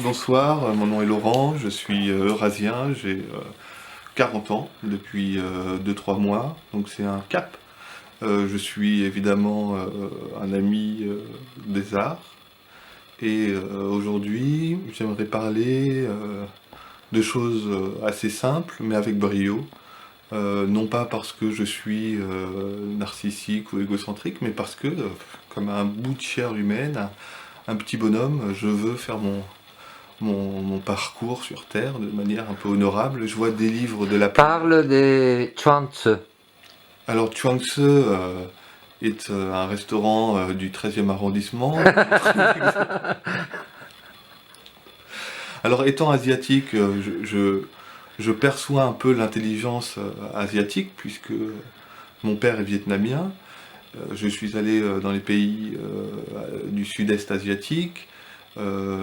Bonsoir, mon nom est Laurent, je suis eurasien, j'ai 40 ans depuis 2-3 mois, donc c'est un cap. Je suis évidemment un ami des arts et aujourd'hui j'aimerais parler de choses assez simples mais avec brio. Non pas parce que je suis narcissique ou égocentrique, mais parce que, comme un bout de chair humaine, un petit bonhomme, je veux faire mon parcours sur Terre de manière un peu honorable. Je vois des livres de la... Parle des Chuang-Tzu. Alors Chuang-Tzu est un restaurant du 13e arrondissement. Alors étant asiatique, je perçois un peu l'intelligence asiatique, puisque mon père est vietnamien. Je suis allé dans les pays du sud-est asiatique.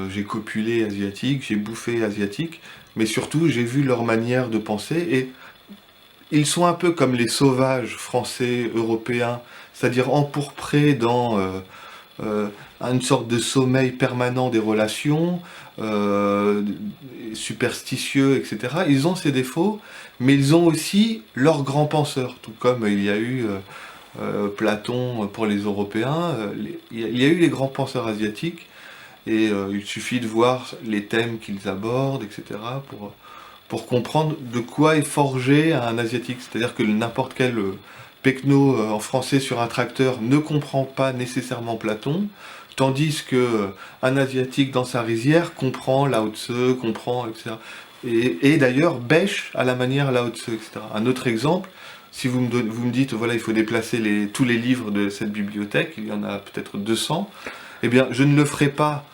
J'ai copulé asiatique, j'ai bouffé asiatique, mais surtout j'ai vu leur manière de penser et ils sont un peu comme les sauvages français, européens, c'est-à-dire empourprés dans euh, une sorte de sommeil permanent des relations, euh, superstitieux, etc. Ils ont ces défauts, mais ils ont aussi leurs grands penseurs, tout comme il y a eu Platon pour les Européens, il y a eu les grands penseurs asiatiques. Et il suffit de voir les thèmes qu'ils abordent, etc., pour comprendre de quoi est forgé un asiatique. C'est-à-dire que n'importe quel pecno en français sur un tracteur ne comprend pas nécessairement Platon, tandis que un asiatique dans sa rizière comprend Lao Tse, comprend, etc. Et d'ailleurs bêche à la manière Lao Tse, etc. Un autre exemple, si vous me dites, voilà, il faut déplacer tous les livres de cette bibliothèque, il y en a peut-être 200, eh bien, je ne le ferai pas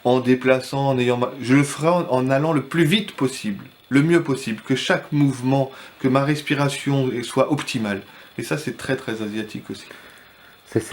en déplaçant, je le ferai en allant le plus vite possible, le mieux possible, que chaque mouvement, que ma respiration soit optimale. Et ça, c'est très très asiatique aussi.